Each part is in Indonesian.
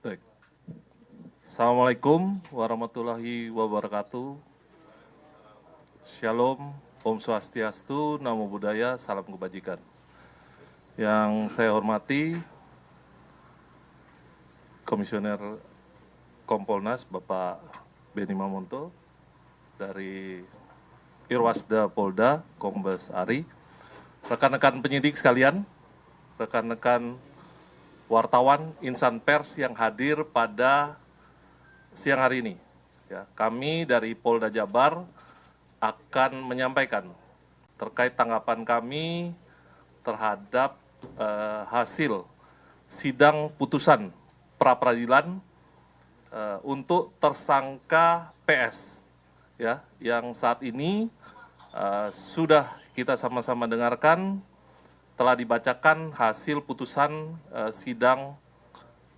Baik. Assalamualaikum warahmatullahi wabarakatuh. Shalom, Om Swastiastu, Namo Buddhaya, Salam Kebajikan. Yang saya hormati Komisioner Kompolnas Bapak Beni Mamonto dari Irwasda Polda Kombes Ari, rekan-rekan penyidik sekalian, rekan-rekan wartawan insan pers yang hadir pada siang hari ini. Ya, kami dari Polda Jabar akan menyampaikan terkait tanggapan kami terhadap hasil sidang putusan pra-peradilan untuk tersangka PS, ya, yang saat ini sudah kita sama-sama dengarkan. Telah dibacakan hasil putusan sidang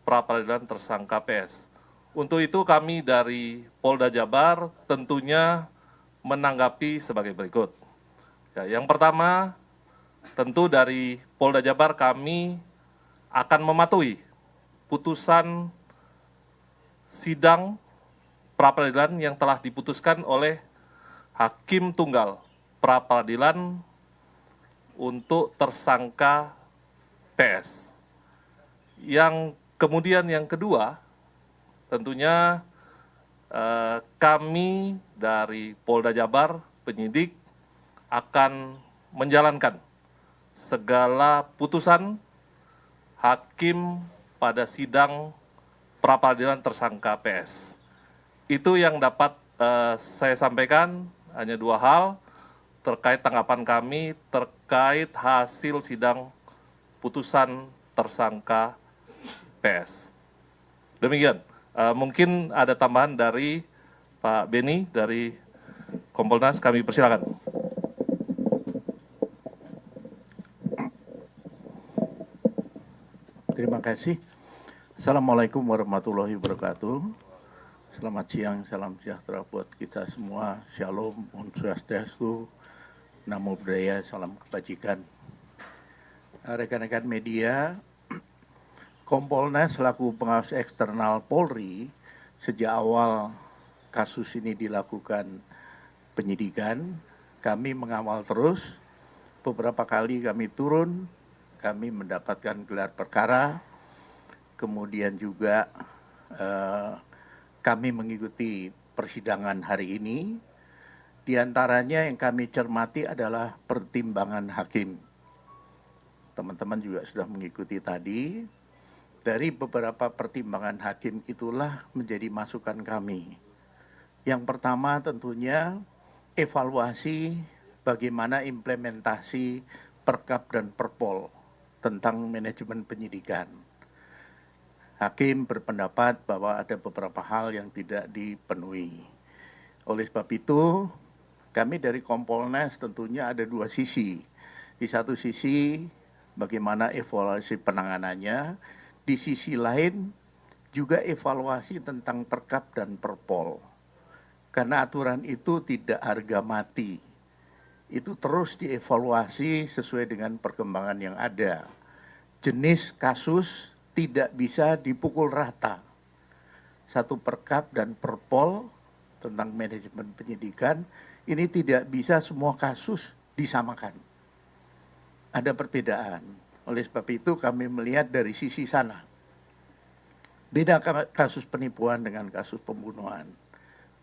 pra-peradilan tersangka PS. Untuk itu kami dari Polda Jabar tentunya menanggapi sebagai berikut. Ya, yang pertama, tentu dari Polda Jabar kami akan mematuhi putusan sidang pra-peradilan yang telah diputuskan oleh Hakim Tunggal pra-peradilan untuk tersangka PS. Yang kemudian yang kedua, tentunya kami dari Polda Jabar, penyidik, akan menjalankan segala putusan hakim pada sidang pra-peradilan tersangka PS. Itu yang dapat saya sampaikan, hanya dua hal terkait tanggapan kami terkait hasil sidang putusan tersangka PS. Demikian, mungkin ada tambahan dari Pak Beni dari Kompolnas, kami persilakan. Terima kasih. Assalamualaikum warahmatullahi wabarakatuh. Selamat siang, salam sejahtera buat kita semua. Shalom, Om Swastiastu, Namo Buddhaya, Salam Kebajikan. Rekan-rekan media, Kompolnas selaku pengawas eksternal Polri, sejak awal kasus ini dilakukan penyidikan, kami mengawal terus. Beberapa kali kami turun, kami mendapatkan gelar perkara, kemudian juga kami mengikuti persidangan hari ini. Di antaranya yang kami cermati adalah pertimbangan hakim. Teman-teman juga sudah mengikuti tadi. Dari beberapa pertimbangan hakim itulah menjadi masukan kami. Yang pertama tentunya evaluasi bagaimana implementasi Perkap dan Perpol tentang manajemen penyidikan. Hakim berpendapat bahwa ada beberapa hal yang tidak dipenuhi. Oleh sebab itu, kami dari Kompolnas tentunya ada dua sisi. Di satu sisi bagaimana evaluasi penanganannya, di sisi lain juga evaluasi tentang Perkap dan Perpol. Karena aturan itu tidak harga mati. Itu terus dievaluasi sesuai dengan perkembangan yang ada. Jenis kasus tidak bisa dipukul rata. Satu Perkap dan Perpol tentang manajemen penyidikan, ini tidak bisa semua kasus disamakan. Ada perbedaan. Oleh sebab itu kami melihat dari sisi sana. Beda kasus penipuan dengan kasus pembunuhan.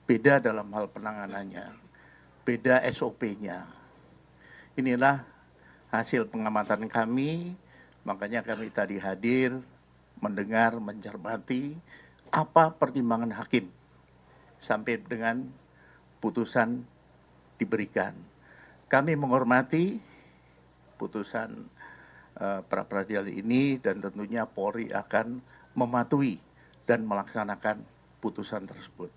Beda dalam hal penanganannya. Beda SOP-nya. Inilah hasil pengamatan kami, makanya kami tadi hadir, mendengar, mencermati apa pertimbangan hakim sampai dengan putusan diberikan. Kami menghormati putusan pra-peradilan ini dan tentunya Polri akan mematuhi dan melaksanakan putusan tersebut.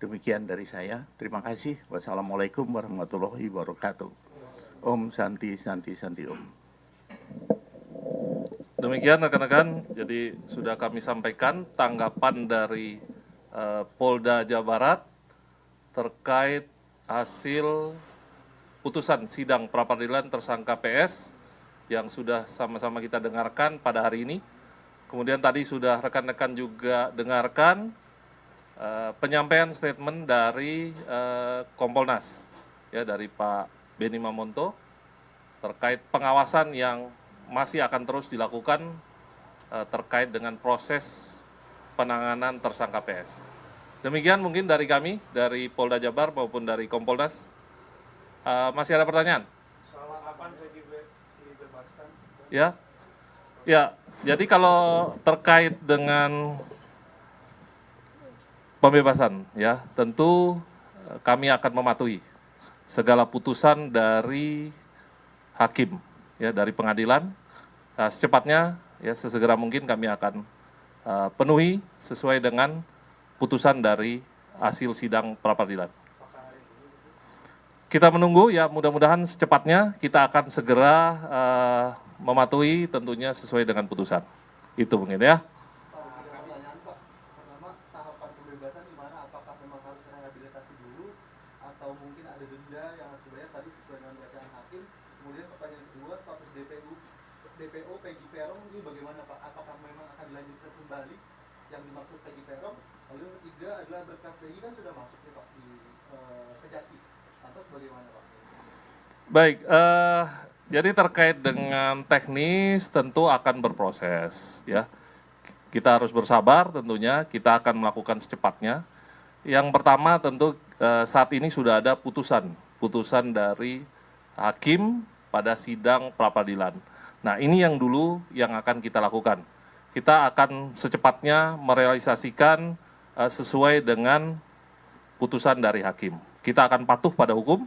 Demikian dari saya. Terima kasih. Wassalamualaikum warahmatullahi wabarakatuh. Om Santi Santi Santi Om. Demikian rekan-rekan, jadi sudah kami sampaikan tanggapan dari Polda Jawa Barat terkait hasil putusan sidang pra-peradilan tersangka PS yang sudah sama-sama kita dengarkan pada hari ini. Kemudian tadi sudah rekan-rekan juga dengarkan penyampaian statement dari Kompolnas, ya, dari Pak Benny Mamonto terkait pengawasan yang masih akan terus dilakukan terkait dengan proses penanganan tersangka PS. Demikian mungkin dari kami, dari Polda Jabar maupun dari Kompolnas. Masih ada pertanyaan? Soal kapan Peggy dibebaskan? Ya, jadi kalau terkait dengan pembebasan, ya, tentu kami akan mematuhi segala putusan dari hakim, ya, dari pengadilan. Secepatnya, ya, sesegera mungkin kami akan penuhi sesuai dengan putusan dari hasil sidang pra-peradilan. Kita menunggu, ya, mudah-mudahan secepatnya kita akan segera mematuhi tentunya sesuai dengan putusan. Itu mungkin, ya. Pertanyaan Pak, pertama tahapan pembebasan gimana? Apakah memang harus rehabilitasi dulu atau mungkin ada denda yang harus dibayar tadi sesuai dengan bacaan hakim? Kemudian pertanyaan kedua, status DPO Peggy Peron ini bagaimana Pak? Apakah memang akan dilanjutkan kembali yang dimaksud Peggy Peron? Lalu yang ketiga adalah berkas Peggy kan sudah masuk nih Pak di Kejati. Lantas bagaimana Pak? Baik, jadi terkait dengan teknis tentu akan berproses, ya. Kita harus bersabar tentunya, kita akan melakukan secepatnya. Yang pertama tentu saat ini sudah ada putusan dari hakim pada sidang pra-peradilan. Nah, ini yang dulu yang akan kita lakukan. Kita akan secepatnya merealisasikan sesuai dengan putusan dari hakim. Kita akan patuh pada hukum,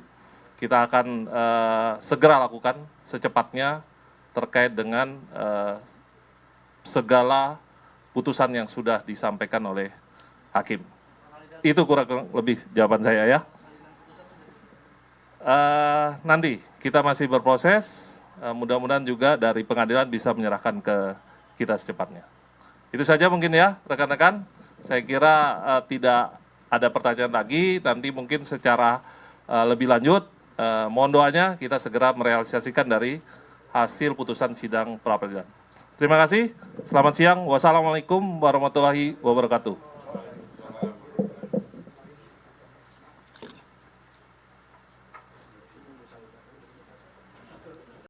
kita akan segera lakukan secepatnya terkait dengan segala putusan yang sudah disampaikan oleh hakim. Itu kurang lebih jawaban saya, ya. Nanti kita masih berproses, mudah-mudahan juga dari pengadilan bisa menyerahkan ke kita secepatnya. Itu saja mungkin, ya, rekan-rekan. Saya kira tidak ada pertanyaan lagi, nanti mungkin secara lebih lanjut, mohon doanya kita segera merealisasikan dari hasil putusan sidang pra-peradilan. Terima kasih, selamat siang, wassalamualaikum warahmatullahi wabarakatuh.